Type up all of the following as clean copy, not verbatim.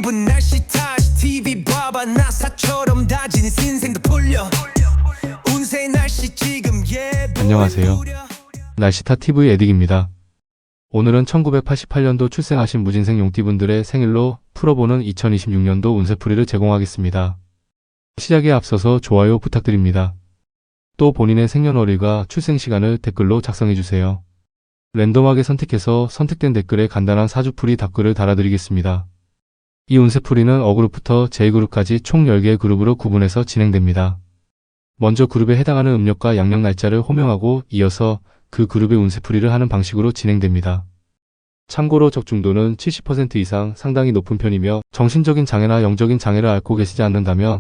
전부 날씨 탓 TV 봐봐 나사처럼 다진 인생도 풀려 운세 날씨 지금 안녕하세요. 날씨타 TV 에딕입니다. 오늘은 1988년도 출생하신 무진생 용띠분들의 생일로 풀어보는 2026년도 운세풀이를 제공하겠습니다. 시작에 앞서서 좋아요 부탁드립니다. 또 본인의 생년월일과 출생시간을 댓글로 작성해주세요. 랜덤하게 선택해서 선택된 댓글에 간단한 사주풀이 답글을 달아드리겠습니다. 이 운세풀이는 어그룹부터 J그룹까지 총 10개의 그룹으로 구분해서 진행됩니다. 먼저 그룹에 해당하는 음력과 양력 날짜를 호명하고 이어서 그 그룹의 운세풀이를 하는 방식으로 진행됩니다. 참고로 적중도는 70% 이상 상당히 높은 편이며 정신적인 장애나 영적인 장애를 앓고 계시지 않는다면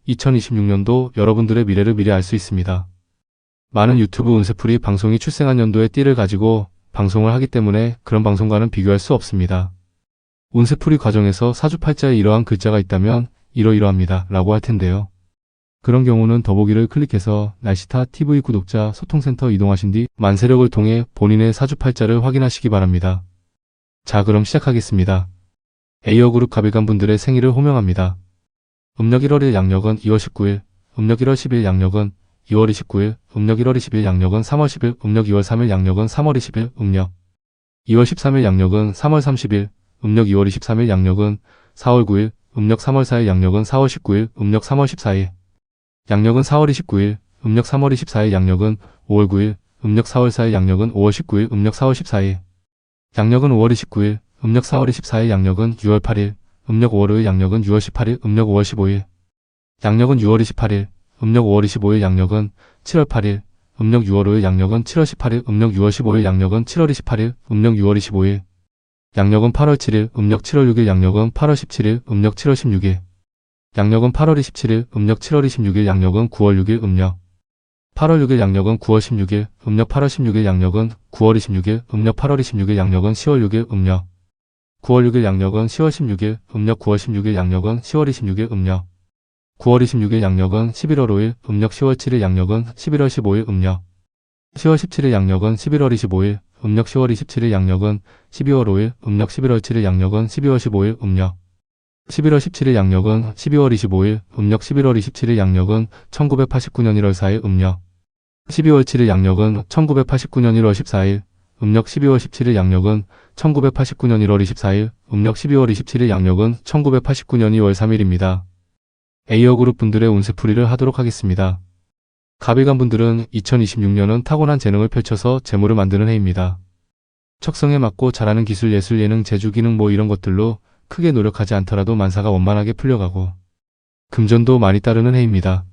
2026년도 여러분들의 미래를 미리 알 수 있습니다. 많은 유튜브 운세풀이 방송이 출생한 연도의 띠를 가지고 방송을 하기 때문에 그런 방송과는 비교할 수 없습니다. 운세풀이 과정에서 사주팔자에 이러한 글자가 있다면 이러이러합니다 라고 할 텐데요. 그런 경우는 더보기를 클릭해서 날씨타 TV 구독자 소통센터 이동하신 뒤 만세력을 통해 본인의 사주팔자를 확인하시기 바랍니다. 자, 그럼 시작하겠습니다. A어그룹 가비관 분들의 생일을 호명합니다. 음력 1월 1일 양력은 2월 19일, 음력 1월 10일 양력은 2월 29일, 음력 1월 20일 양력은 3월 10일, 음력 2월 3일 양력은 3월 20일, 음력 2월 13일 양력은 3월 30일, 음력 2월 23일 양력은 4월 9일, 음력 3월 4일 양력은 4월 19일, 음력 3월 14일, 양력은 4월 29일, 음력 3월 24일 양력은 5월 9일, 음력 4월 4일 양력은 5월 19일, 음력 4월 14일, 양력은 5월 29일, 음력 4월 24일 양력은 6월 8일, 음력 5월 5일 양력은 6월 18일, 음력 5월 15일, 양력은 6월 28일, 음력 5월 25일 양력은 7월 8일, 음력 6월 5일 양력은 7월 18일, 음력 6월 15일 양력은 7월 28일, 음력 6월 25일, 양력은 8월 7일, 음력 7월 6일 양력은 8월 17일, 음력 7월 16일, 양력은 8월 27일, 음력 7월 26일 양력은 9월 6일, 음력 8월 6일 양력은 9월 16일, 음력 8월 16일 양력은 9월 26일, 음력 8월 26일 양력은 10월 6일, 음력 9월 6일 양력은 10월 16일, 음력 9월 16일 양력은 10월 26일, 음력 9월 26일 양력은 11월 5일, 음력 10월 7일 양력은 11월 15일, 음력 10월 17일 양력은 11월 25일, 음력 10월 27일 양력은 12월 5일, 음력 11월 7일 양력은 12월 15일, 음력 11월 17일 양력은 12월 25일, 음력 11월 27일 양력은 1989년 1월 4일, 음력 12월 7일 양력은 1989년 1월 14일, 음력 12월 17일 양력은 1989년 1월 24일, 음력 12월 27일 양력은 1989년 2월 3일입니다. A어그룹 분들의 운세풀이를 하도록 하겠습니다. 가비관 분들은 2026년은 타고난 재능을 펼쳐서 재물을 만드는 해입니다. 척성에 맞고 잘하는 기술, 예술, 예능, 재주, 기능 뭐 이런 것들로 크게 노력하지 않더라도 만사가 원만하게 풀려가고 금전도 많이 따르는 해입니다.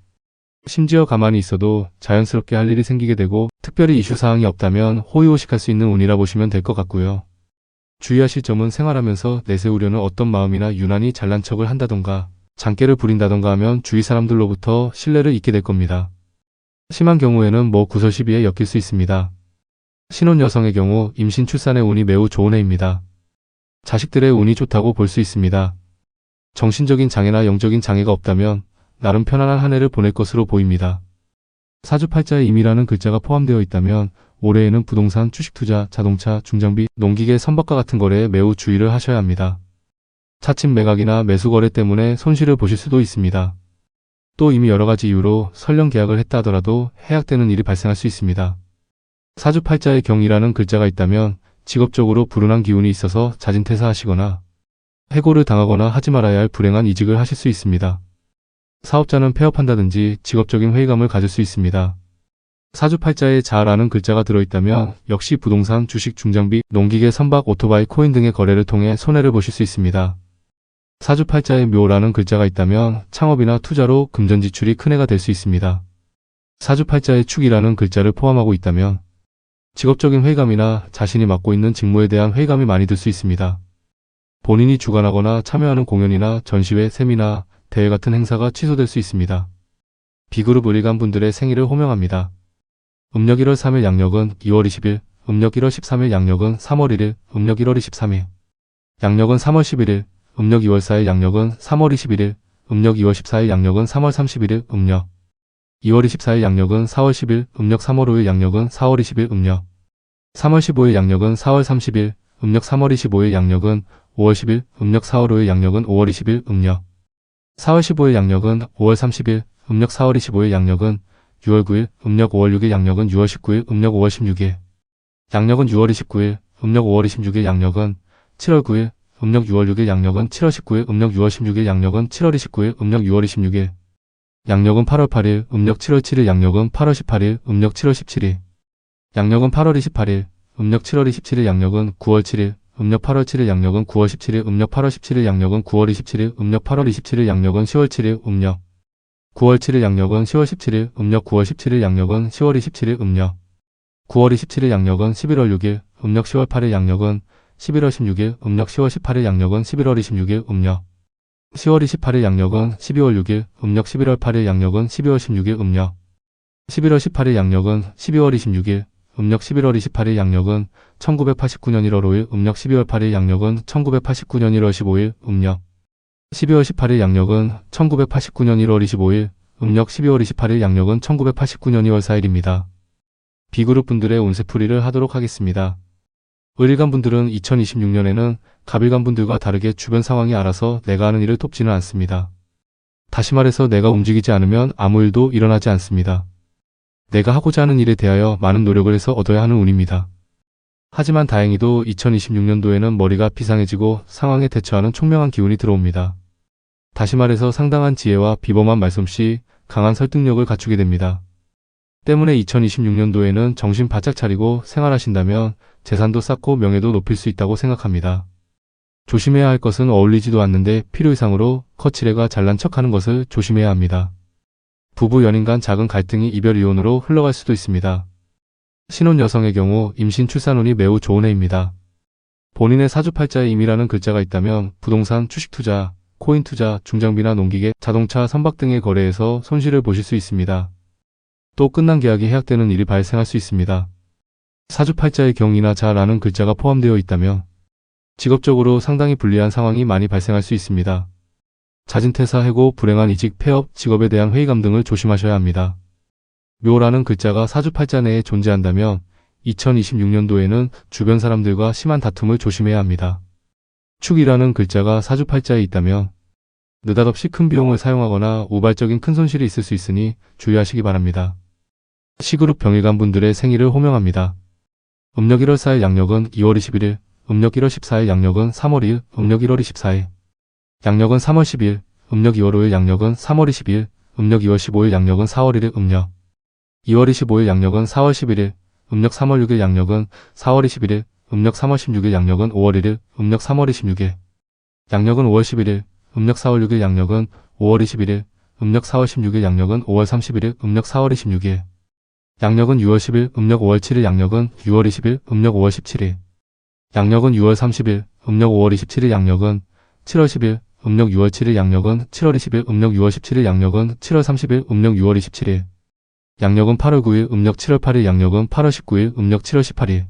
심지어 가만히 있어도 자연스럽게 할 일이 생기게 되고 특별히 이슈사항이 없다면 호의호식할 수 있는 운이라 보시면 될 것 같고요. 주의하실 점은 생활하면서 내세우려는 어떤 마음이나 유난히 잘난 척을 한다던가 장깨를 부린다던가 하면 주위 사람들로부터 신뢰를 잊게 될 겁니다. 심한 경우에는 뭐 구설 시비에 엮일 수 있습니다. 신혼 여성의 경우 임신 출산의 운이 매우 좋은 해입니다. 자식들의 운이 좋다고 볼 수 있습니다. 정신적인 장애나 영적인 장애가 없다면 나름 편안한 한 해를 보낼 것으로 보입니다. 사주팔자에 임이라는 글자가 포함되어 있다면 올해에는 부동산, 주식투자, 자동차, 중장비, 농기계 선박과 같은 거래에 매우 주의를 하셔야 합니다. 차츰 매각이나 매수 거래 때문에 손실을 보실 수도 있습니다. 또 이미 여러가지 이유로 설령 계약을 했다 하더라도 해약되는 일이 발생할 수 있습니다. 사주팔자에 경이라는 글자가 있다면 직업적으로 불운한 기운이 있어서 자진퇴사하시거나 해고를 당하거나 하지 말아야 할 불행한 이직을 하실 수 있습니다. 사업자는 폐업한다든지 직업적인 회의감을 가질 수 있습니다. 사주팔자에 자라는 글자가 들어있다면 역시 부동산, 주식, 중장비, 농기계, 선박, 오토바이, 코인 등의 거래를 통해 손해를 보실 수 있습니다. 사주팔자에 묘라는 글자가 있다면 창업이나 투자로 금전 지출이 큰 해가 될 수 있습니다. 사주팔자에 축이라는 글자를 포함하고 있다면 직업적인 회의감이나 자신이 맡고 있는 직무에 대한 회의감이 많이 들 수 있습니다. 본인이 주관하거나 참여하는 공연이나 전시회, 세미나, 대회 같은 행사가 취소될 수 있습니다. B그룹 의리관 분들의 생일을 호명합니다. 음력 1월 3일 양력은 2월 20일, 음력 1월 13일 양력은 3월 1일, 음력 1월 23일, 양력은 3월 11일, 음력 2월 4일 양력은 3월 21일, 음력 2월 14일 양력은 3월 31일, 음력 2월 24일 양력은 4월 10일, 음력 3월 5일 양력은 4월 20일, 음력 3월 15일 양력은 4월 30일, 음력 3월 25일 양력은 5월 10일, 음력 4월 5일 양력은 5월 20일, 음력 4월 15일 양력은 5월 30일, 음력 4월 25일 양력은 6월 9일, 음력 5월 6일 양력은 6월 19일, 음력 5월 16일, 양력은 6월 29일, 음력 5월 26일 양력은 7월 9일, 음력 6월 6일 양력은 7월 19일, 음력 6월 16일 양력은 7월 29일, 음력 6월 26일, 양력은 8월 8일, 음력 7월 7일 양력은 8월 18일, 음력 7월 17일, 양력은 8월 28일, 음력 7월 27일 양력은 9월 7일, 음력 8월 7일 양력은 9월 17일, 음력 8월 17일 양력은 9월 27일, 음력 8월 27일 양력은 10월 7일, 음력 9월 7일 양력은 10월 17일, 음력 9월 17일 양력은 10월 27일, 음력 9월 27일 양력은 11월 6일, 음력 10월 8일 양력은 11월 16일, 음력 10월 18일 양력은 11월 26일, 음력 10월 28일 양력은 12월 6일, 음력 11월 8일 양력은 12월 16일, 음력 11월 18일 양력은 12월 26일, 음력 11월 28일 양력은 1989년 1월 5일, 음력 12월 8일 양력은 1989년 1월 15일, 음력 12월 18일 양력은 1989년 1월 25일, 음력 12월 28일 양력은 1989년 2월 4일입니다. B그룹 분들의 운세풀이를 하도록 하겠습니다. 을일간 분들은 2026년에는 갑일간 분들과 다르게 주변 상황이 알아서 내가 하는 일을 돕지는 않습니다. 다시 말해서 내가 움직이지 않으면 아무 일도 일어나지 않습니다. 내가 하고자 하는 일에 대하여 많은 노력을 해서 얻어야 하는 운입니다. 하지만 다행히도 2026년도에는 머리가 비상해지고 상황에 대처하는 총명한 기운이 들어옵니다. 다시 말해서 상당한 지혜와 비범한 말솜씨, 강한 설득력을 갖추게 됩니다. 때문에 2026년도에는 정신 바짝 차리고 생활하신다면 재산도 쌓고 명예도 높일 수 있다고 생각합니다. 조심해야 할 것은 어울리지도 않는데 필요 이상으로 거칠애가 잘난 척하는 것을 조심해야 합니다. 부부 연인 간 작은 갈등이 이별 이혼으로 흘러갈 수도 있습니다. 신혼 여성의 경우 임신 출산운이 매우 좋은 해입니다. 본인의 사주팔자에 임이라는 글자가 있다면 부동산, 주식 투자, 코인 투자, 중장비나 농기계, 자동차, 선박 등의 거래에서 손실을 보실 수 있습니다. 또 끝난 계약이 해약되는 일이 발생할 수 있습니다. 사주팔자의 경이나 자라는 글자가 포함되어 있다면 직업적으로 상당히 불리한 상황이 많이 발생할 수 있습니다. 자진퇴사, 해고, 불행한 이직, 폐업, 직업에 대한 회의감 등을 조심하셔야 합니다. 묘라는 글자가 사주팔자 내에 존재한다면 2026년도에는 주변 사람들과 심한 다툼을 조심해야 합니다. 축이라는 글자가 사주팔자에 있다면 느닷없이 큰 비용을 사용하거나 우발적인 큰 손실이 있을 수 있으니 주의하시기 바랍니다. C그룹 병일간 분들의 생일을 호명합니다. 음력 1월 4일 양력은 2월 21일, 음력 1월 14일 양력은 3월 2일, 음력 1월 24일, 양력은 3월 10일, 음력 2월 5일 양력은 3월 20일, 음력 2월 15일 양력은 4월 1일, 음력 2월 25일 양력은 4월 11일, 음력 3월 6일 양력은 4월 21일, 음력 3월 16일 양력은 5월 1일, 음력 3월 26일, 양력은 5월 11일, 음력 4월 6일 양력은 5월 21일, 음력 4월 16일 양력은 5월 31일, 음력 4월 26일, 양력은 6월 10일, 음력 5월 7일 양력은 6월 20일, 음력 5월 17일, 양력은 6월 30일, 음력 5월 27일 양력은 7월 10일, 음력 6월 7일 양력은 7월 20일, 음력 6월 17일 양력은 7월 30일, 음력 6월 27일, 양력은 8월 9일, 음력 7월 8일 양력은 8월 19일, 음력 7월 18일,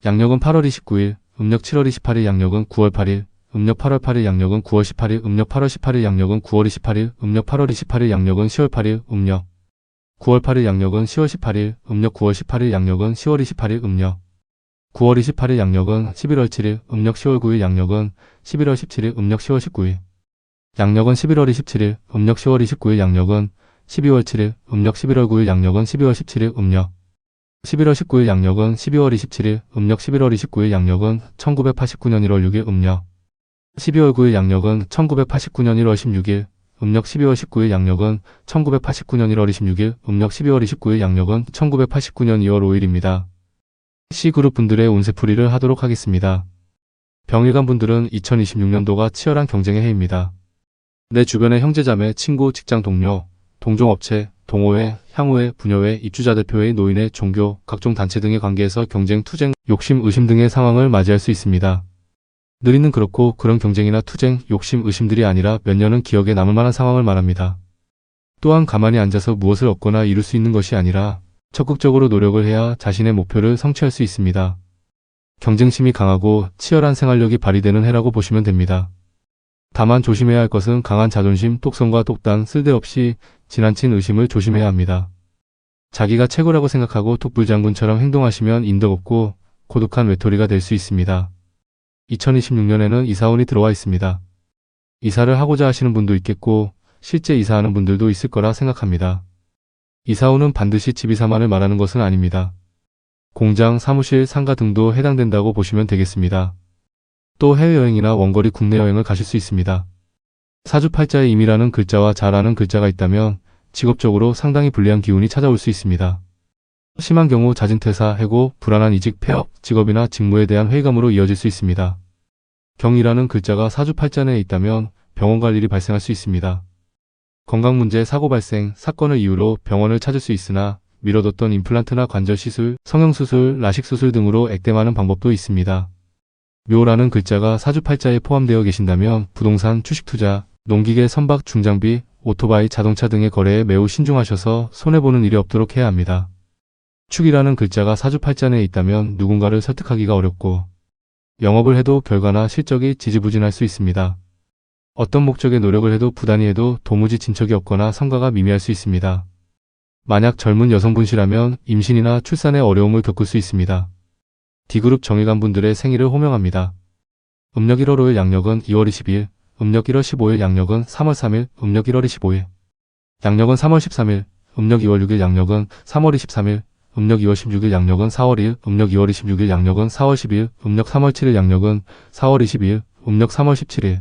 양력은 8월 29일, 음력 7월 28일 양력은 9월 8일, 음력 8월 8일 양력은 9월 18일, 음력 8월 18일 양력은 9월 28일, 음력 8월 28일 양력은 10월 8일, 음력 9월 8일 양력은 10월 18일, 음력 9월 18일 양력은 10월 28일, 음력 9월 28일 양력은 11월 7일, 음력 10월 9일 양력은 11월 17일, 음력 10월 19일, 양력은 11월 27일, 음력 10월 29일 양력은 12월 7일, 음력 11월 9일 양력은 12월 17일, 음력 11월 19일 양력은 12월 27일, 음력 11월 29일 양력은 1989년 1월 6일, 음력 12월 9일 양력은 1989년 1월 16일, 음력 12월 19일 양력은 1989년 1월 26일, 음력 12월 29일 양력은 1989년 2월 5일입니다. C그룹 분들의 운세풀이를 하도록 하겠습니다. 병일간 분들은 2026년도가 치열한 경쟁의 해입니다. 내 주변의 형제자매, 친구, 직장 동료, 동종업체, 동호회, 향후회, 부녀회, 입주자 대표회, 노인회, 종교, 각종 단체 등의 관계에서 경쟁, 투쟁, 욕심, 의심 등의 상황을 맞이할 수 있습니다. 느리는 그렇고 그런 경쟁이나 투쟁, 욕심, 의심들이 아니라 몇 년은 기억에 남을 만한 상황을 말합니다. 또한 가만히 앉아서 무엇을 얻거나 이룰 수 있는 것이 아니라 적극적으로 노력을 해야 자신의 목표를 성취할 수 있습니다. 경쟁심이 강하고 치열한 생활력이 발휘되는 해라고 보시면 됩니다. 다만 조심해야 할 것은 강한 자존심, 똑성과 똑단, 쓸데없이 지나친 의심을 조심해야 합니다. 자기가 최고라고 생각하고 톡불장군처럼 행동하시면 인덕 없고 고독한 외톨이가 될 수 있습니다. 2026년에는 이사운이 들어와 있습니다. 이사를 하고자 하시는 분도 있겠고 실제 이사하는 분들도 있을 거라 생각합니다. 이사운은 반드시 집이사만을 말하는 것은 아닙니다. 공장, 사무실, 상가 등도 해당된다고 보시면 되겠습니다. 또 해외여행이나 원거리 국내 여행을 가실 수 있습니다. 사주팔자에 임이라는 글자와 자라는 글자가 있다면 직업적으로 상당히 불리한 기운이 찾아올 수 있습니다. 심한 경우 잦은 퇴사, 해고, 불안한 이직, 폐업, 직업이나 직무에 대한 회의감으로 이어질 수 있습니다. 경이라는 글자가 사주팔자 내에 있다면 병원 갈 일이 발생할 수 있습니다. 건강 문제, 사고 발생, 사건을 이유로 병원을 찾을 수 있으나 미뤄뒀던 임플란트나 관절 시술, 성형수술, 라식수술 등으로 액땜하는 방법도 있습니다. 묘라는 글자가 사주팔자에 포함되어 계신다면 부동산, 주식투자, 농기계, 선박, 중장비, 오토바이, 자동차 등의 거래에 매우 신중하셔서 손해보는 일이 없도록 해야 합니다. 축이라는 글자가 사주팔자 내에 있다면 누군가를 설득하기가 어렵고 영업을 해도 결과나 실적이 지지부진할 수 있습니다. 어떤 목적에 노력을 해도 부단히 해도 도무지 진척이 없거나 성과가 미미할 수 있습니다. 만약 젊은 여성분이라면 임신이나 출산에 어려움을 겪을 수 있습니다. D그룹 정일간 분들의 생일을 호명합니다. 음력 1월 5일 양력은 2월 22일, 음력 1월 15일 양력은 3월 3일, 음력 1월 25일, 양력은 3월 13일, 음력 2월 6일 양력은 3월 23일, 음력 2월 16일 양력은 4월 2일, 음력 2월 26일 양력은 4월 10일, 음력 3월 7일 양력은 4월 22일, 음력 3월 17일,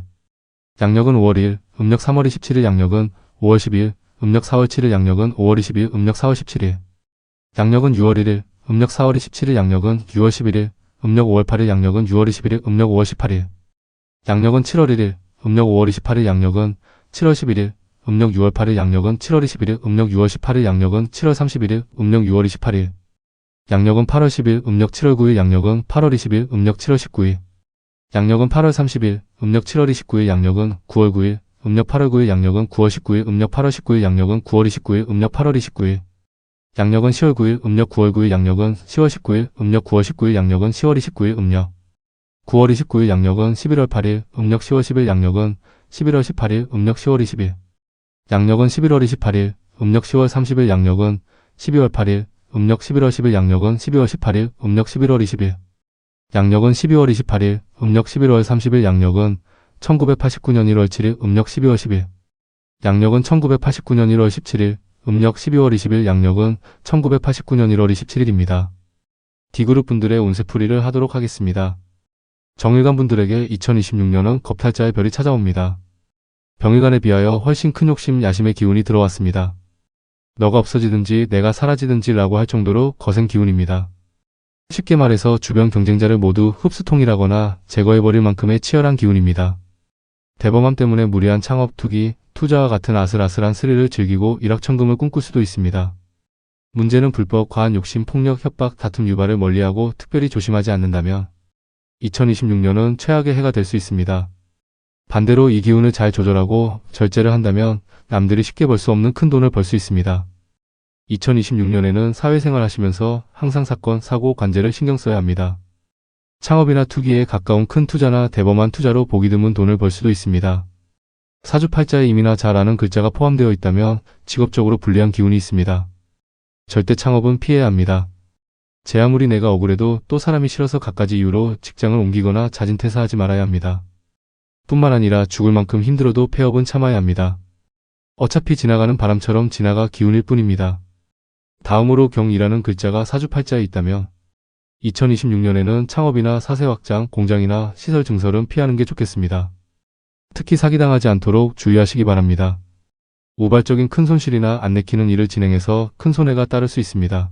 양력은 5월 2일, 음력 3월 27일 양력은 5월 12일, 음력 4월 7일 양력은 5월 20일, 음력 4월 17일, 양력은 6월 1일, 음력 4월 27일 양력은 6월 11일, 음력 5월 8일 양력은 6월 21일, 음력 5월 18일, 양력은 7월 1일, 음력 5월 28일 양력은 7월 11일, 음력 6월 8일 양력은 7월 21일, 음력 6월 18일 양력은 7월 31일, 음력 6월 28일, 양력은 8월 10일, 음력 7월 9일 양력은 8월 20일, 음력 7월 19일, 양력은 8월 30일, 음력 7월 29일 양력은 9월 9일, 음력 8월 9일 양력은 9월 19일, 음력 8월 19일 양력은 9월 29일, 음력 8월 29일, 양력은 10월 9일, 음력 9월 9일 양력은 10월 19일, 음력 9월 19일 양력은 10월 29일, 음력 9월 29일 양력은 11월 8일, 음력 10월 10일 양력은 11월 18일, 음력 10월 20일, 양력은 11월 28일, 음력 10월 30일 양력은 12월 8일, 음력 11월 10일 양력은 12월 18일, 음력 11월 20일, 양력은 12월 28일, 음력 11월 30일 양력은 1989년 1월 7일, 음력 12월 10일, 양력은 1989년 1월 17일, 음력 12월 20일, 양력은 1989년 1월 27일입니다. D그룹 분들의 운세풀이를 하도록 하겠습니다. 정일간 분들에게 2026년은 겁탈자의 별이 찾아옵니다. 병일간에 비하여 훨씬 큰 욕심, 야심의 기운이 들어왔습니다. 너가 없어지든지 내가 사라지든지 라고 할 정도로 거센 기운입니다. 쉽게 말해서 주변 경쟁자를 모두 흡수통일하거나 제거해버릴 만큼의 치열한 기운입니다. 대범함 때문에 무리한 창업, 투기, 투자와 같은 아슬아슬한 스릴을 즐기고 일확천금을 꿈꿀 수도 있습니다. 문제는 불법, 과한 욕심, 폭력, 협박, 다툼 유발을 멀리하고 특별히 조심하지 않는다면 2026년은 최악의 해가 될 수 있습니다. 반대로 이 기운을 잘 조절하고 절제를 한다면 남들이 쉽게 벌 수 없는 큰 돈을 벌 수 있습니다. 2026년에는 사회생활 하시면서 항상 사건, 사고, 관제를 신경 써야 합니다. 창업이나 투기에 가까운 큰 투자나 대범한 투자로 보기 드문 돈을 벌 수도 있습니다. 사주팔자에 임이나 자라는 글자가 포함되어 있다면 직업적으로 불리한 기운이 있습니다. 절대 창업은 피해야 합니다. 제 아무리 내가 억울해도 또 사람이 싫어서 갖가지 이유로 직장을 옮기거나 자진 퇴사하지 말아야 합니다. 뿐만 아니라 죽을 만큼 힘들어도 폐업은 참아야 합니다. 어차피 지나가는 바람처럼 지나가 기운일 뿐입니다. 다음으로 경이라는 글자가 사주팔자에 있다면 2026년에는 창업이나 사세 확장, 공장이나 시설 증설은 피하는 게 좋겠습니다. 특히 사기당하지 않도록 주의하시기 바랍니다. 우발적인 큰 손실이나 안 내키는 일을 진행해서 큰 손해가 따를 수 있습니다.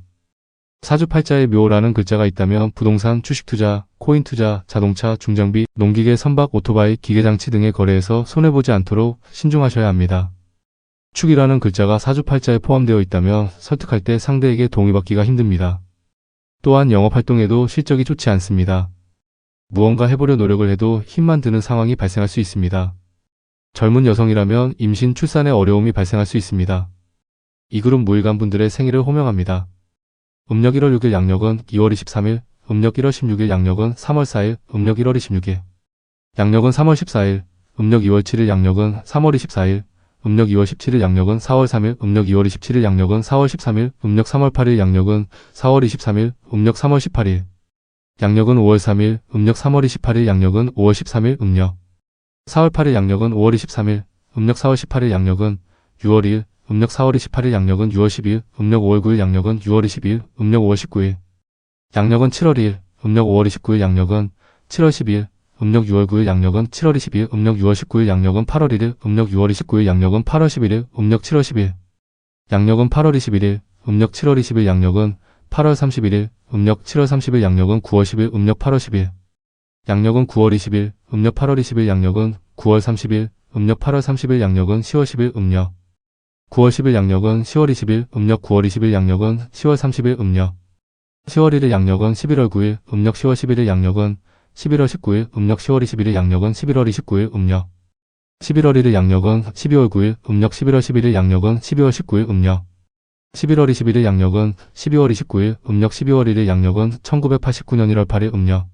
사주팔자에 묘라는 글자가 있다면 부동산, 주식투자, 코인투자, 자동차, 중장비, 농기계, 선박, 오토바이, 기계장치 등의 거래에서 손해보지 않도록 신중하셔야 합니다. 축이라는 글자가 사주팔자에 포함되어 있다면 설득할 때 상대에게 동의받기가 힘듭니다. 또한 영업활동에도 실적이 좋지 않습니다. 무언가 해보려 노력을 해도 힘만 드는 상황이 발생할 수 있습니다. 젊은 여성이라면 임신, 출산에 어려움이 발생할 수 있습니다. 이 그룹 무일간 분들의 생일을 호명합니다. 음력 1월 6일 양력은 2월 23일, 음력 1월 16일 양력은 3월 4일, 음력 1월 26일, 양력은 3월 14일, 음력 2월 7일 양력은 3월 24일, 음력 2월 17일 양력은 4월 3일, 음력 2월 27일 양력은 4월 13일, 음력 3월 8일 양력은 4월 23일, 음력 3월 18일, 양력은 5월 3일, 음력 3월 28일, 양력은 5월 13일, 음력 4월 8일, 양력은 5월 23일, 음력 4월 18일, 양력은 6월 2일, 음력 4월 28일, 양력은 6월 12일, 음력 5월 9일, 양력은 6월 22일, 음력 5월 19일, 양력은 7월 2일, 음력 5월 29일, 양력은 7월 12일, 음력 6월 9일, 양력은 7월 22일, 음력 6월 19일, 양력은 8월 1일, 음력 6월 29일, 양력은 8월 11일, 음력 7월 10일, 양력은 8월 21일, 음력 7월 20일, 양력은 8월 31일, 음력 7월 30일, 양력은 9월 10일, 음력 8월 10일, 양력은 9월 20일, 음력 8월 20일, 양력은 9월 30일, 음력 8월 30일, 양력은 10월 10일, 음력 9월 10일, 양력은 10월 20일, 음력 9월 20일, 양력은 10월 30일, 음력 10월 1일, 양력은 11월 9일, 음력 10월 11일, 양력은 11월 19일, 음력 10월 21일, 양력은 11월 29일, 음력 11월 1일, 양력은 12월 9일, 음력 11월 11일, 양력은 12월 19일, 음력 11월 21일, 양력은 12월 29일, 음력 12월 1일, 양력은 1989년 1월 8일, 음력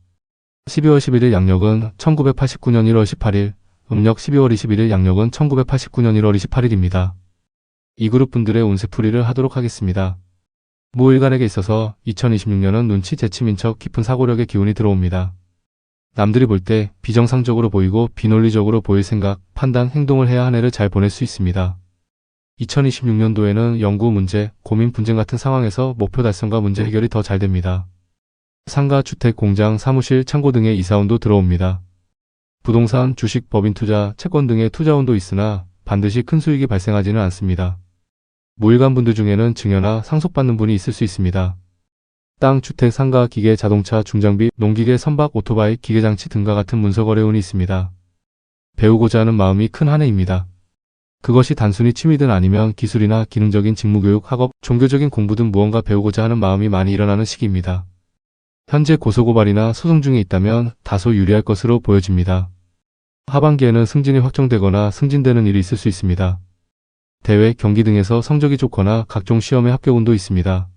12월 11일, 양력은 1989년 1월 18일, 음력 12월 21일, 양력은 1989년 1월 28일입니다. 이 그룹 분들의 운세풀이를 하도록 하겠습니다. 모 일간에게 있어서 2026년은 눈치, 재치, 민첩, 깊은 사고력의 기운이 들어옵니다. 남들이 볼 때 비정상적으로 보이고 비논리적으로 보일 생각, 판단, 행동을 해야 한 해를 잘 보낼 수 있습니다. 2026년도에는 연구 문제, 고민, 분쟁 같은 상황에서 목표 달성과 문제 해결이 더 잘 됩니다. 상가, 주택, 공장, 사무실, 창고 등의 이사운도 들어옵니다. 부동산, 주식, 법인 투자, 채권 등의 투자운도 있으나 반드시 큰 수익이 발생하지는 않습니다. 모일간 분들 중에는 증여나 상속받는 분이 있을 수 있습니다. 땅, 주택, 상가, 기계, 자동차, 중장비, 농기계, 선박, 오토바이, 기계장치 등과 같은 문서거래운이 있습니다. 배우고자 하는 마음이 큰 한 해입니다. 그것이 단순히 취미든 아니면 기술이나 기능적인 직무교육, 학업, 종교적인 공부 등 무언가 배우고자 하는 마음이 많이 일어나는 시기입니다. 현재 고소고발이나 소송 중에 있다면 다소 유리할 것으로 보여집니다. 하반기에는 승진이 확정되거나 승진되는 일이 있을 수 있습니다. 대회, 경기 등에서 성적이 좋거나 각종 시험에 합격운도 있습니다.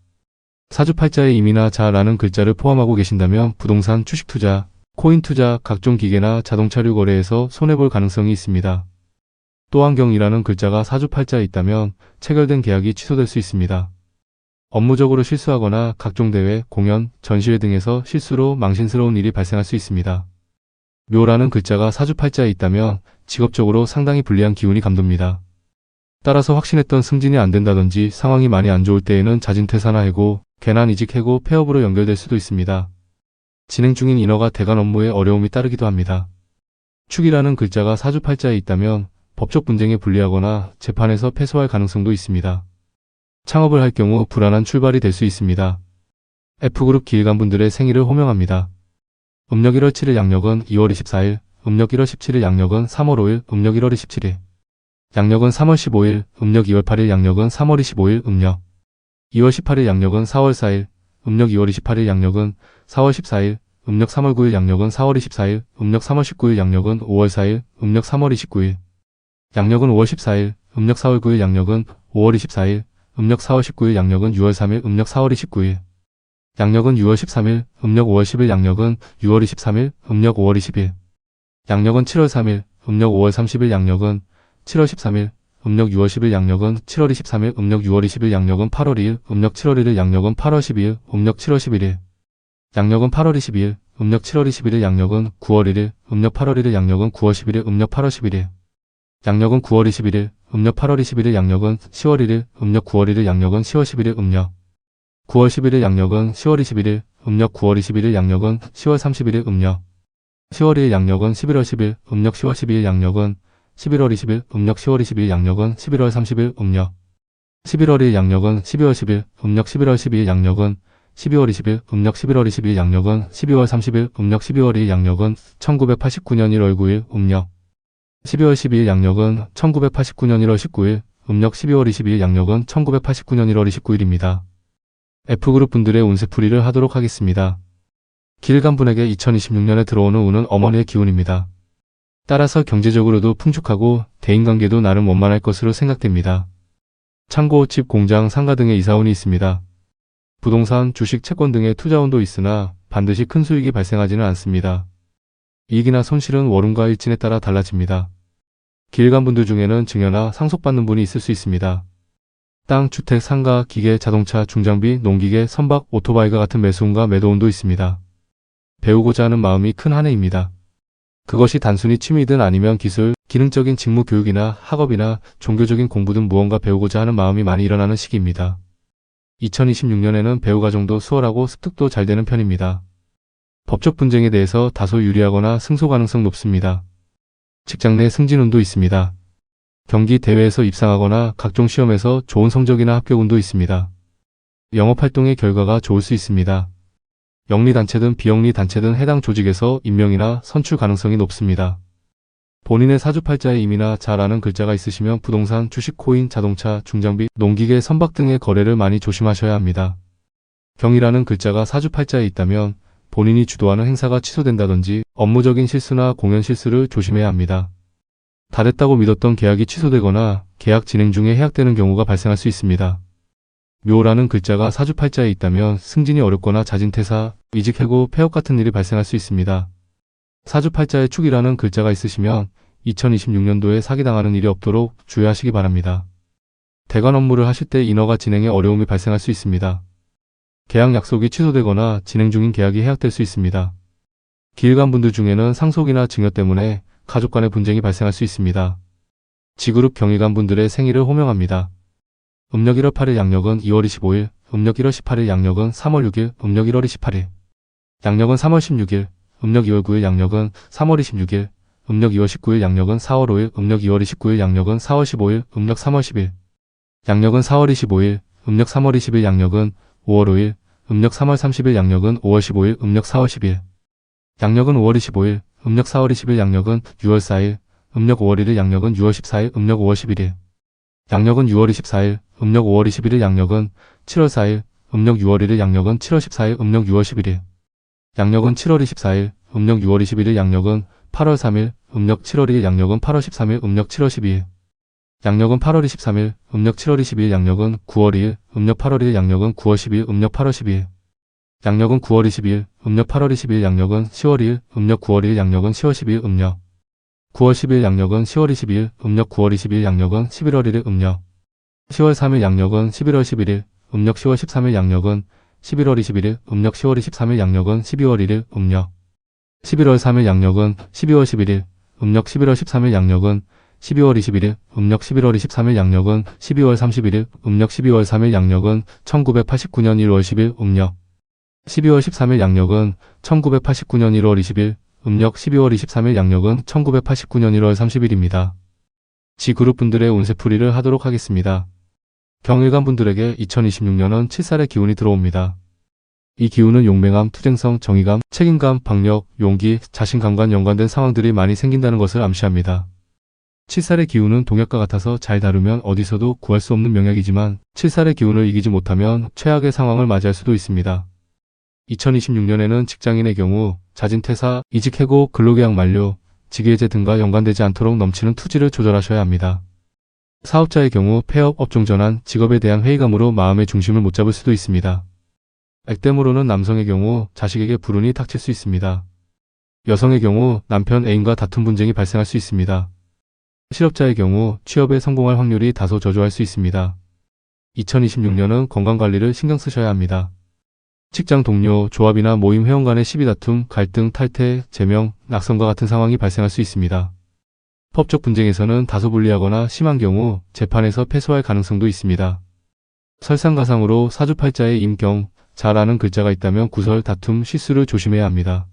사주팔자에 임이나 자라는 글자를 포함하고 계신다면 부동산, 주식 투자, 코인 투자, 각종 기계나 자동차류 거래에서 손해볼 가능성이 있습니다. 또한경이라는 글자가 사주팔자에 있다면 체결된 계약이 취소될 수 있습니다. 업무적으로 실수하거나 각종 대회, 공연, 전시회 등에서 실수로 망신스러운 일이 발생할 수 있습니다. 묘라는 글자가 사주팔자에 있다면 직업적으로 상당히 불리한 기운이 감돕니다. 따라서 확신했던 승진이 안 된다든지 상황이 많이 안 좋을 때에는 자진퇴사나 해고, 괜한 이직, 해고, 폐업으로 연결될 수도 있습니다. 진행 중인 인허가, 대관 업무에 어려움이 따르기도 합니다. 축이라는 글자가 사주팔자에 있다면 법적 분쟁에 불리하거나 재판에서 패소할 가능성도 있습니다. 창업을 할 경우 불안한 출발이 될 수 있습니다. F그룹 기일간분들의 생일을 호명합니다. 음력 1월 7일, 양력은 2월 24일, 음력 1월 17일, 양력은 3월 5일, 음력 1월 27일, 양력은 3월 15일, 음력 2월 8일, 양력은 3월 25일, 음력 2월 18일, 양력은 4월 4일, 음력 2월 28일, 양력은 4월 14일, 음력 3월 9일, 양력은 4월 24일, 음력 3월 19일, 양력은 5월 4일, 음력 3월 29일, 양력은 5월 14일, 음력 4월 9일, 양력은 5월 24일, 음력 4월 19일, 양력은 6월 3일, 음력 4월 29일, 양력은 6월 13일, 음력 5월 10일, 양력은 6월 23일, 음력 5월 20일, 양력은 7월 3일, 음력 5월 30일, 양력은 7월 13일, 음력 6월 10일, 양력은 7월 23일, 음력 6월 20일, 양력은 8월 2일, 음력 7월 1일, 양력은 8월 12일, 음력 7월 11일, 양력은 8월 22일, 음력 7월 21일, 양력은 9월 1일, 음력 8월 1일, 양력은 9월 11일, 음력 8월 11일, 양력은 9월 21일, 음력 8월 21일, 양력은 10월 1일, 음력 9월 1일, 양력은 10월 11일, 음력 9월 11일, 양력은 10월 21일, 음력 9월 21일, 양력은 10월 31일, 음력 10월 1일, 양력은 11월 10일, 음력 10월 12일, 양력은 11월 20일, 음력 10월 20일, 양력은 11월 30일, 음력 11월 1일, 양력은 12월 10일, 음력 11월 12일, 양력은 12월 20일, 음력 11월 20일, 양력은 12월 30일, 음력 12월 1일, 양력은 1989년 1월 9일, 음력 12월 12일, 양력은 1989년 1월 19일, 음력 12월 22일, 양력은 1989년 1월 29일입니다. F그룹 분들의 운세풀이를 하도록 하겠습니다. 기일간분에게 2026년에 들어오는 운은 어머니의 기운입니다. 따라서 경제적으로도 풍족하고 대인관계도 나름 원만할 것으로 생각됩니다. 창고, 집, 공장, 상가 등의 이사운이 있습니다. 부동산, 주식, 채권 등의 투자운도 있으나 반드시 큰 수익이 발생하지는 않습니다. 이익이나 손실은 월운과 일진에 따라 달라집니다. 기일간분들 중에는 증여나 상속받는 분이 있을 수 있습니다. 땅, 주택, 상가, 기계, 자동차, 중장비, 농기계, 선박, 오토바이가 같은 매수운과 매도운도 있습니다. 배우고자 하는 마음이 큰 한 해입니다. 그것이 단순히 취미든 아니면 기술, 기능적인 직무 교육이나 학업이나 종교적인 공부든 무언가 배우고자 하는 마음이 많이 일어나는 시기입니다. 2026년에는 배우 과정도 수월하고 습득도 잘 되는 편입니다. 법적 분쟁에 대해서 다소 유리하거나 승소 가능성 높습니다. 직장 내 승진운도 있습니다. 경기 대회에서 입상하거나 각종 시험에서 좋은 성적이나 합격운도 있습니다. 영업활동의 결과가 좋을 수 있습니다. 영리단체든 비영리단체든 해당 조직에서 임명이나 선출 가능성이 높습니다. 본인의 사주팔자에 임이나 잘 아는 글자가 있으시면 부동산, 주식, 코인, 자동차, 중장비, 농기계, 선박 등의 거래를 많이 조심하셔야 합니다. 경이라는 글자가 사주팔자에 있다면 본인이 주도하는 행사가 취소된다든지 업무적인 실수나 공연 실수를 조심해야 합니다. 다 됐다고 믿었던 계약이 취소되거나 계약 진행 중에 해약되는 경우가 발생할 수 있습니다. 묘라는 글자가 사주팔자에 있다면 승진이 어렵거나 자진퇴사, 이직, 해고, 폐업 같은 일이 발생할 수 있습니다. 사주팔자에 축이라는 글자가 있으시면 2026년도에 사기당하는 일이 없도록 주의하시기 바랍니다. 대관 업무를 하실 때 인허가 진행에 어려움이 발생할 수 있습니다. 계약 약속이 취소되거나 진행 중인 계약이 해약될 수 있습니다. 기일관 분들 중에는 상속이나 증여 때문에 가족 간의 분쟁이 발생할 수 있습니다. G그룹 경일관 분들의 생일을 호명합니다. 음력 1월 8일, 양력은 2월 25일, 음력 1월 18일, 양력은 3월 6일, 음력 1월 28일, 양력은 3월 16일, 음력 2월 9일, 양력은 3월 26일, 음력 2월 19일, 양력은 4월 5일, 음력 2월 29일, 양력은 4월 15일, 음력 3월 10일, 양력은 4월 25일, 음력 3월 20일, 양력은 5월 5일, 음력 3월 30일, 양력은 5월 15일, 음력 4월 10일, 양력은 5월 25일, 음력 4월 20일, 양력은 6월 4일, 음력 5월 1일, 양력은 6월 14일, 음력 5월 11일, 양력은 6월 24일, 음력 5월 21일, 양력은 7월 4일, 음력 6월 1일, 양력은 7월 14일, 음력 6월 11일, 양력은 7월 24일, 음력 6월 21일, 양력은 8월 3일, 음력 7월 2일, 양력은 8월 13일, 음력 7월 12일, 양력은 8월 23일, 음력 7월 22일, 양력은 9월 2일, 음력 8월 1일, 양력은 9월 10일, 음력 8월 12일, 양력은 9월 20일, 음력 8월 20일, 양력은 10월 2일, 음력 9월 1일, 양력은 10월 12일, 음력 9월 10일, 양력은 10월 22일, 음력 9월 20일, 양력은 11월 1일, 음력 10월 3일, 양력은 11월 11일, 음력 10월 13일, 양력은 11월 21일, 음력 10월 23일, 양력은 12월 1일, 음력 11월 3일, 양력은 12월 11일, 음력 11월 13일, 양력은 12월 21일, 음력 11월 23일, 양력은 12월 31일, 음력 12월 3일, 양력은 1989년 1월 10일, 음력 12월 13일, 양력은 1989년 1월 20일, 음력 12월 23일, 양력은 1989년 1월 30일입니다. G그룹 분들의 운세풀이를 하도록 하겠습니다. 경일관 분들에게 2026년은 7살의 기운이 들어옵니다. 이 기운은 용맹함, 투쟁성, 정의감, 책임감, 박력, 용기, 자신감과 연관된 상황들이 많이 생긴다는 것을 암시합니다. 7살의 기운은 동약과 같아서 잘 다루면 어디서도 구할 수 없는 명약이지만 7살의 기운을 이기지 못하면 최악의 상황을 맞이할 수도 있습니다. 2026년에는 직장인의 경우 자진퇴사, 이직, 해고, 근로계약 만료, 직위해제 등과 연관되지 않도록 넘치는 투지를 조절하셔야 합니다. 사업자의 경우 폐업, 업종 전환, 직업에 대한 회의감으로 마음의 중심을 못 잡을 수도 있습니다. 액땜으로는 남성의 경우 자식에게 불운이 닥칠 수 있습니다. 여성의 경우 남편, 애인과 다툼 분쟁이 발생할 수 있습니다. 실업자의 경우 취업에 성공할 확률이 다소 저조할 수 있습니다. 2026년은 건강관리를 신경 쓰셔야 합니다. 직장 동료, 조합이나 모임 회원 간의 시비 다툼, 갈등, 탈퇴, 제명, 낙선과 같은 상황이 발생할 수 있습니다. 법적 분쟁에서는 다소 불리하거나 심한 경우 재판에서 패소할 가능성도 있습니다. 설상가상으로 사주팔자에 임경, 잘 아는 글자가 있다면 구설, 다툼, 실수를 조심해야 합니다.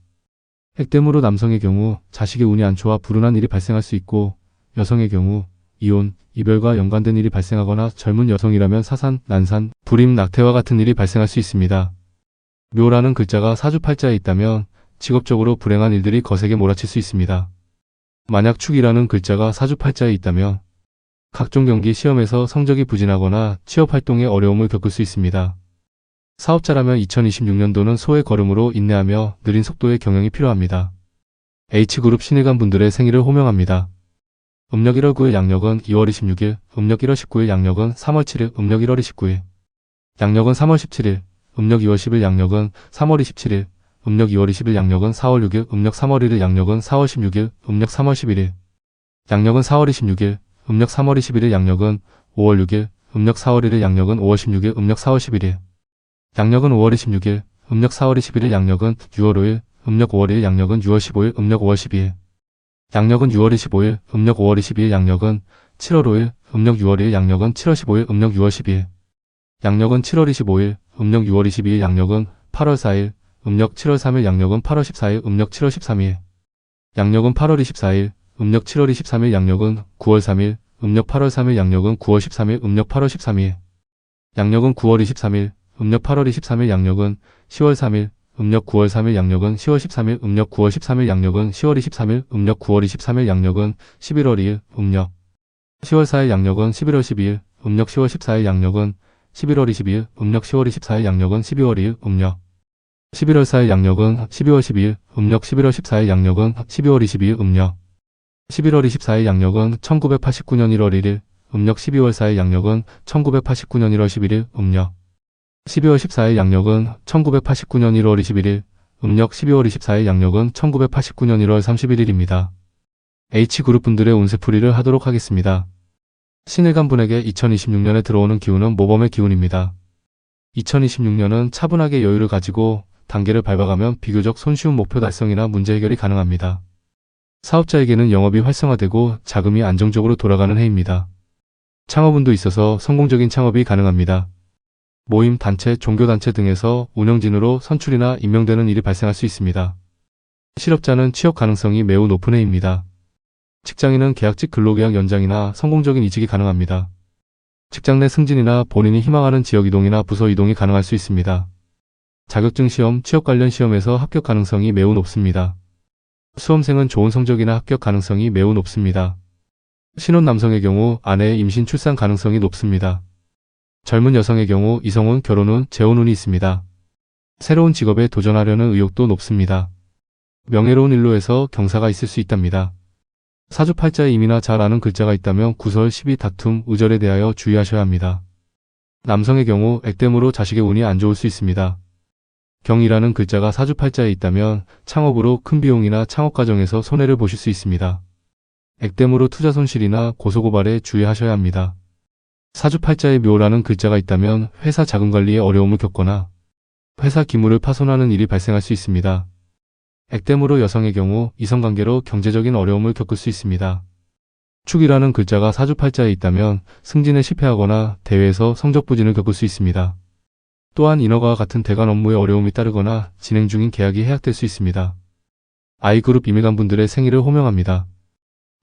액땜으로 남성의 경우 자식의 운이 안 좋아 불운한 일이 발생할 수 있고 여성의 경우 이혼, 이별과 연관된 일이 발생하거나 젊은 여성이라면 사산, 난산, 불임, 낙태와 같은 일이 발생할 수 있습니다. 묘라는 글자가 사주팔자에 있다면 직업적으로 불행한 일들이 거세게 몰아칠 수 있습니다. 만약 축이라는 글자가 사주팔자에 있다면 각종 경기 시험에서 성적이 부진하거나 취업활동에 어려움을 겪을 수 있습니다. 사업자라면 2026년도는 소의 걸음으로 인내하며 느린 속도의 경영이 필요합니다. H그룹 신일관 분들의 생일을 호명합니다. 음력 1월 9일, 양력은 2월 26일, 음력 1월 19일, 양력은 3월 7일, 음력 1월 29일, 양력은 3월 17일, 음력 2월 10일, 양력은 3월 27일, 음력 2월 20일, 양력은 4월 6일, 음력 3월 1일, 양력은 4월 16일, 음력 3월 11일, 양력은 4월 26일, 음력 3월 21일, 양력은 5월 6일, 음력 4월 1일, 양력은 5월 16일, 음력 4월 11일, 양력은 5월 26일, 음력 4월 21일, 양력은 6월 5일, 음력 5월 1일, 양력은 6월 15일, 음력 5월 12일. 양력은 6월 25일, 음력 5월 22일, 양력은 7월 5일, 음력 6월 1일, 양력은 7월 15일, 음력 6월 12일. 양력은 7월 25일, 음력 6월 22일, 양력은 8월 4일, 음력 7월 3일, 양력은 8월 14일, 음력 7월 13일. 양력은 8월 24일, 음력 7월 23일, 양력은 9월 3일, 음력 8월 3일, 양력은 9월 13일, 음력 8월 13일. 양력은 9월 23일, 음력 8월 23일, 양력은 10월 3일, 음력 9월 3일, 양력은 10월 13일, 음력 9월 13일, 양력은 10월 23일, 음력 9월 23일, 양력은 11월 2일, 음력 10월 4일, 양력은 11월 12일, 음력 10월 14일, 양력은 11월 22일, 음력 10월 24일, 양력은 12월 2일, 음력 11월 4일, 양력은 12월 12일, 음력 11월 14일, 양력은 12월 22일, 음력 11월 24일, 양력은 1989년 1월 1일, 음력 12월 4일, 양력은 1989년 1월 11일, 음력 12월 14일, 양력은 1989년 1월 21일, 음력 12월 24일, 양력은 1989년 1월 31일입니다. H그룹 분들의 운세풀이를 하도록 하겠습니다. 신일간 분에게 2026년에 들어오는 기운은 모범의 기운입니다. 2026년은 차분하게 여유를 가지고 단계를 밟아가면 비교적 손쉬운 목표 달성이나 문제 해결이 가능합니다. 사업자에게는 영업이 활성화되고 자금이 안정적으로 돌아가는 해입니다. 창업운도 있어서 성공적인 창업이 가능합니다. 모임, 단체, 종교단체 등에서 운영진으로 선출이나 임명되는 일이 발생할 수 있습니다. 실업자는 취업 가능성이 매우 높은 해입니다. 직장인은 계약직 근로계약 연장이나 성공적인 이직이 가능합니다. 직장 내 승진이나 본인이 희망하는 지역 이동이나 부서 이동이 가능할 수 있습니다. 자격증 시험, 취업 관련 시험에서 합격 가능성이 매우 높습니다. 수험생은 좋은 성적이나 합격 가능성이 매우 높습니다. 신혼 남성의 경우 아내의 임신 출산 가능성이 높습니다. 젊은 여성의 경우 이성운, 결혼운, 재혼운이 있습니다. 새로운 직업에 도전하려는 의욕도 높습니다. 명예로운 일로에서 경사가 있을 수 있답니다. 사주팔자에 임이나 잘 아는 글자가 있다면 구설, 시비, 다툼, 의절에 대하여 주의하셔야 합니다. 남성의 경우 액땜으로 자식의 운이 안 좋을 수 있습니다. 경이라는 글자가 사주팔자에 있다면 창업으로 큰 비용이나 창업 과정에서 손해를 보실 수 있습니다. 액땜으로 투자 손실이나 고소고발에 주의하셔야 합니다. 사주팔자에 묘라는 글자가 있다면 회사 자금관리에 어려움을 겪거나 회사 기물을 파손하는 일이 발생할 수 있습니다. 액땜으로 여성의 경우 이성관계로 경제적인 어려움을 겪을 수 있습니다. 축이라는 글자가 사주팔자에 있다면 승진에 실패하거나 대회에서 성적 부진을 겪을 수 있습니다. 또한 인허가와 같은 대관 업무에 어려움이 따르거나 진행 중인 계약이 해약될 수 있습니다. I그룹 임일간 분들의 생일을 호명합니다.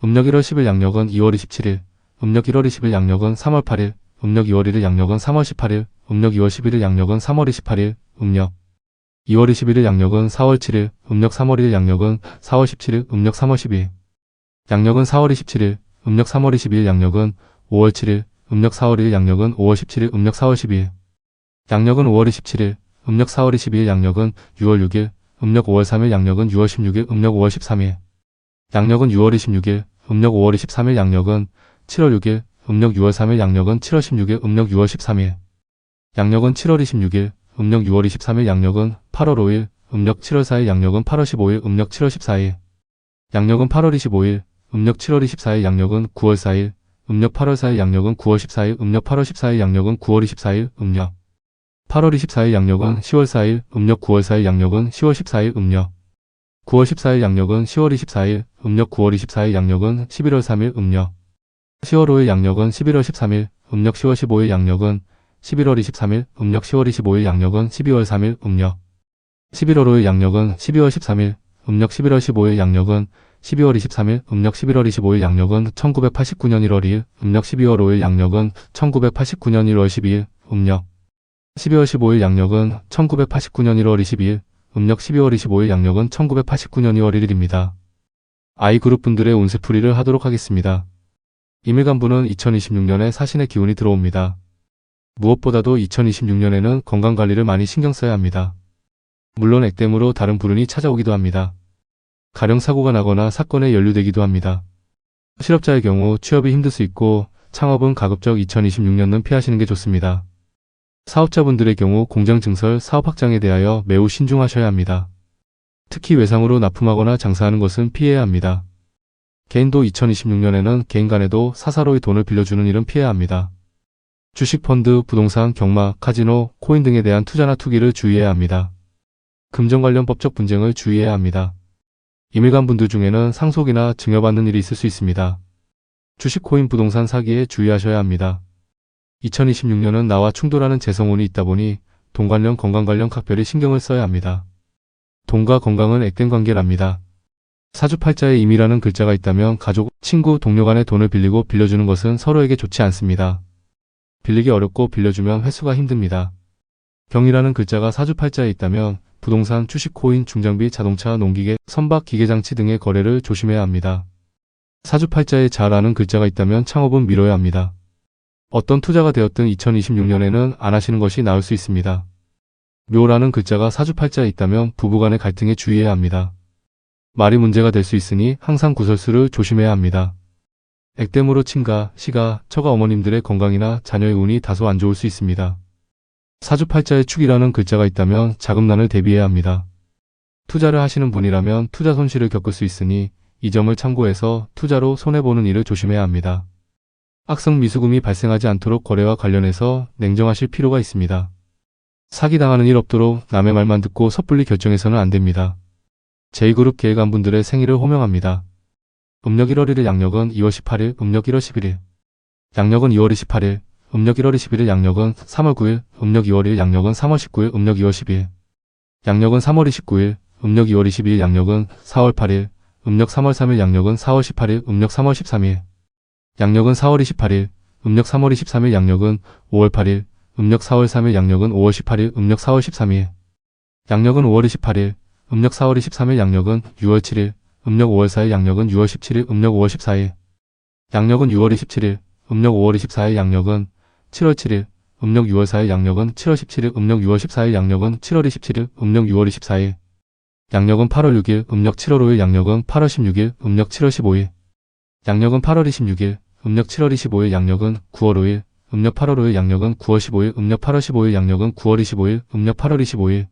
음력 1월 10일, 양력은 2월 27일, 음력 1월 20일, 양력은 3월 8일, 음력 2월 1일, 양력은 3월 18일, 음력 2월 11일, 양력은 3월 28일, 음력 2월 21일, 양력은 4월 7일, 음력 3월 1일, 양력은 4월 17일, 음력 3월 12일, 양력은 4월 27일, 음력 3월 22일, 양력은 5월 7일, 음력 4월 1일, 양력은 5월 17일, 음력 4월 12일, 양력은 5월 27일, 음력 4월 22일, 양력은 6월 6일, 음력 5월 3일, 양력은 6월 16일, 음력 5월 13일, 양력은 6월 26일, 음력 5월 23일, 양력은 7월 6일, 음력 6월 3일, 양력은 7월 16일, 음력 6월 13일, 양력은 7월 26일, 음력 6월 23일, 양력은 8월 5일, 음력 7월 4일, 양력은 8월 15일, 음력 7월 14일, 양력은 8월 25일, 음력 7월 24일, 양력은 9월 4일, 음력 8월 4일, 양력은 9월 14일, 음력 8월 14일, 양력은 9월 24일, 음력 8월 24일, 양력은 10월 4일, 음력 9월 4일, 양력은 10월 14일, 음력 9월 14일, 양력은 10월 24일, 음력 9월 24일, 양력은 11월 3일, 음력 10월 5일, 양력은 11월 13일, 음력 10월 15일, 양력은 11월 23일, 음력 10월 25일, 양력은 12월 3일, 음력 11월 5일, 양력은 12월 13일, 음력 11월 15일, 양력은 12월 23일, 음력 11월 25일, 양력은 1989년 1월 2일, 음력 12월 5일, 양력은 1989년 1월 12일, 음력 12월 15일, 양력은 1989년 1월 22일, 음력 12월 25일, 양력은 1989년 2월 1일입니다. I그룹 분들의 운세풀이를 하도록 하겠습니다. 임일간분은 2026년에 사신의 기운이 들어옵니다. 무엇보다도 2026년에는 건강관리를 많이 신경 써야 합니다. 물론 액땜으로 다른 불운이 찾아오기도 합니다. 가령 사고가 나거나 사건에 연루되기도 합니다. 실업자의 경우 취업이 힘들 수 있고 창업은 가급적 2026년은 피하시는 게 좋습니다. 사업자분들의 경우 공장 증설, 사업 확장에 대하여 매우 신중하셔야 합니다. 특히 외상으로 납품하거나 장사하는 것은 피해야 합니다. 개인도 2026년에는 개인 간에도 사사로이 돈을 빌려주는 일은 피해야 합니다. 주식, 펀드, 부동산, 경마, 카지노, 코인 등에 대한 투자나 투기를 주의해야 합니다. 금전 관련 법적 분쟁을 주의해야 합니다. 이밀간 분들 중에는 상속이나 증여받는 일이 있을 수 있습니다. 주식, 코인, 부동산 사기에 주의하셔야 합니다. 2026년은 나와 충돌하는 재성운이 있다 보니 돈 관련, 건강 관련 각별히 신경을 써야 합니다. 돈과 건강은 액된 관계랍니다. 사주팔자에 임이라는 글자가 있다면 가족, 친구, 동료 간의 돈을 빌리고 빌려주는 것은 서로에게 좋지 않습니다. 빌리기 어렵고 빌려주면 회수가 힘듭니다. 병이라는 글자가 사주팔자에 있다면 부동산, 주식, 코인, 중장비, 자동차, 농기계, 선박, 기계장치 등의 거래를 조심해야 합니다. 사주팔자에 자라는 글자가 있다면 창업은 미뤄야 합니다. 어떤 투자가 되었든 2026년에는 안 하시는 것이 나을 수 있습니다. 묘라는 글자가 사주팔자에 있다면 부부간의 갈등에 주의해야 합니다. 말이 문제가 될 수 있으니 항상 구설수를 조심해야 합니다. 액땜으로 친가, 시가, 처가 어머님들의 건강이나 자녀의 운이 다소 안 좋을 수 있습니다. 사주팔자에 축이라는 글자가 있다면 자금난을 대비해야 합니다. 투자를 하시는 분이라면 투자 손실을 겪을 수 있으니 이 점을 참고해서 투자로 손해보는 일을 조심해야 합니다. 악성 미수금이 발생하지 않도록 거래와 관련해서 냉정하실 필요가 있습니다. 사기당하는 일 없도록 남의 말만 듣고 섣불리 결정해서는 안 됩니다. 제2그룹 계획안분들의 생일을 호명합니다. 음력 1월 1일, 양력은 2월 18일, 음력 1월 11일. 양력은 2월 28일, 음력 1월 21일, 양력은 3월 9일, 음력 2월 1일, 양력은 3월 19일, 음력 2월 12일. 양력은 3월 29일, 음력 2월 22일, 양력은 4월 8일, 음력 3월 3일, 양력은 4월 18일, 음력 3월 13일. 양력은 4월 28일, 음력 3월 23일, 양력은 5월 8일, 음력 4월 3일, 양력은 5월 18일, 음력 4월 13일. 양력은 5월 28일, 음력 4월 23일, 양력은 6월 7일, 음력 5월 4일, 양력은 6월 17일, 음력 5월 14일. 양력은 6월 27일, 음력 5월 24일, 양력은 7월 7일, 음력 6월 4일, 양력은 7월 17일, 음력 6월 14일, 양력은 7월 27일, 음력 6월 24일. 양력은 8월 6일, 음력 7월 5일, 양력은 8월 16일, 음력 7월 15일. 양력은 8월 26일, 음력 7월 25일, 양력은 9월 5일, 음력 8월 5일, 양력은 9월 15일, 음력 8월 15일, 양력은 9월 25일, 음력 8월 25일.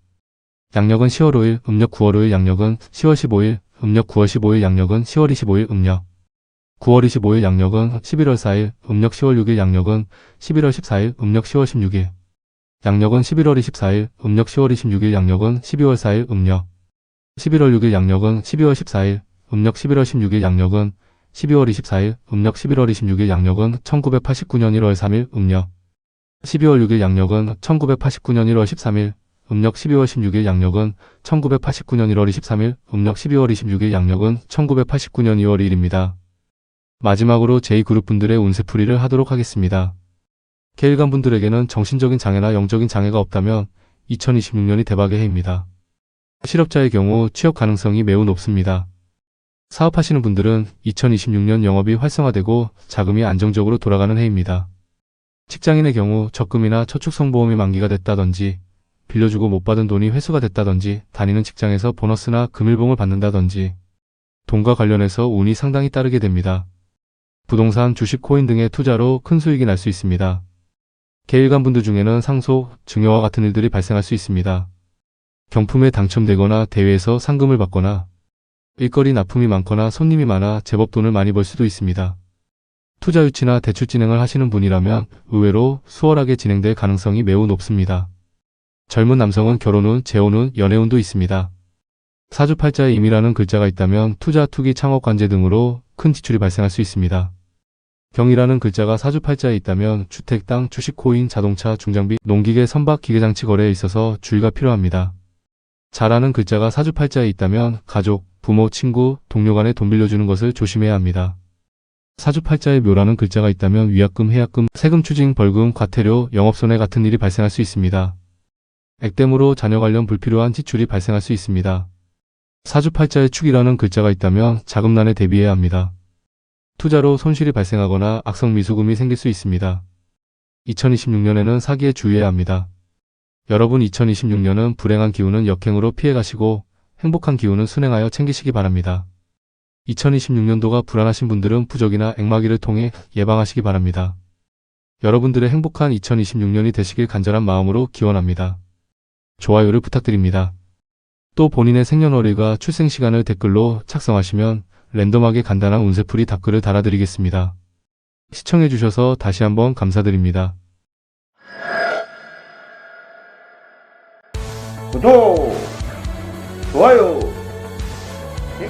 양력은 10월 5일, 음력 9월 5일, 양력은 10월 15일, 음력 9월 15일, 양력은 10월 25일, 음력 9월 25일, 양력은 11월 4일, 음력 10월 6일, 양력은 11월 14일, 음력 10월 16일. 양력은 11월 24일, 음력 10월 26일, 양력은 12월 4일, 음력 11월 6일, 양력은 12월 14일, 음력 11월 16일, 양력은 12월 24일, 음력 11월 26일, 양력은 1989년 1월 3일, 음력 12월 6일, 양력은 1989년 1월 13일, 음력 12월 16일, 양력은 1989년 1월 23일, 음력 12월 26일, 양력은 1989년 2월 1일입니다. 마지막으로 제2그룹 분들의 운세풀이를 하도록 하겠습니다. 계일간 분들에게는 정신적인 장애나 영적인 장애가 없다면 2026년이 대박의 해입니다. 실업자의 경우 취업 가능성이 매우 높습니다. 사업하시는 분들은 2026년 영업이 활성화되고 자금이 안정적으로 돌아가는 해입니다. 직장인의 경우 적금이나 저축성보험이 만기가 됐다든지 빌려주고 못 받은 돈이 회수가 됐다든지 다니는 직장에서 보너스나 금일봉을 받는다든지 돈과 관련해서 운이 상당히 따르게 됩니다. 부동산, 주식, 코인 등의 투자로 큰 수익이 날 수 있습니다. 계일간 분들 중에는 상속, 증여와 같은 일들이 발생할 수 있습니다. 경품에 당첨되거나 대회에서 상금을 받거나 일거리 납품이 많거나 손님이 많아 제법 돈을 많이 벌 수도 있습니다. 투자 유치나 대출 진행을 하시는 분이라면 의외로 수월하게 진행될 가능성이 매우 높습니다. 젊은 남성은 결혼운, 재혼운, 연애운도 있습니다. 사주팔자에 임이라는 글자가 있다면 투자, 투기, 창업, 관제 등으로 큰 지출이 발생할 수 있습니다. 병이라는 글자가 사주팔자에 있다면 주택, 땅, 주식, 코인, 자동차, 중장비, 농기계, 선박, 기계장치 거래에 있어서 주의가 필요합니다. 자라는 글자가 사주팔자에 있다면 가족, 부모, 친구, 동료 간에 돈 빌려주는 것을 조심해야 합니다. 사주팔자에 묘라는 글자가 있다면 위약금, 해약금, 세금 추징, 벌금, 과태료, 영업손해 같은 일이 발생할 수 있습니다. 액땜으로 자녀 관련 불필요한 지출이 발생할 수 있습니다. 사주팔자에 축이라는 글자가 있다면 자금난에 대비해야 합니다. 투자로 손실이 발생하거나 악성 미수금이 생길 수 있습니다. 2026년에는 사기에 주의해야 합니다. 여러분 2026년은 불행한 기운은 역행으로 피해가시고 행복한 기운은 순행하여 챙기시기 바랍니다. 2026년도가 불안하신 분들은 부적이나 액마기를 통해 예방하시기 바랍니다. 여러분들의 행복한 2026년이 되시길 간절한 마음으로 기원합니다. 좋아요를 부탁드립니다. 또 본인의 생년월일과 출생시간을 댓글로 작성하시면 랜덤하게 간단한 운세풀이 답글을 달아드리겠습니다. 시청해주셔서 다시 한번 감사드립니다. 구독! 좋아요. 예?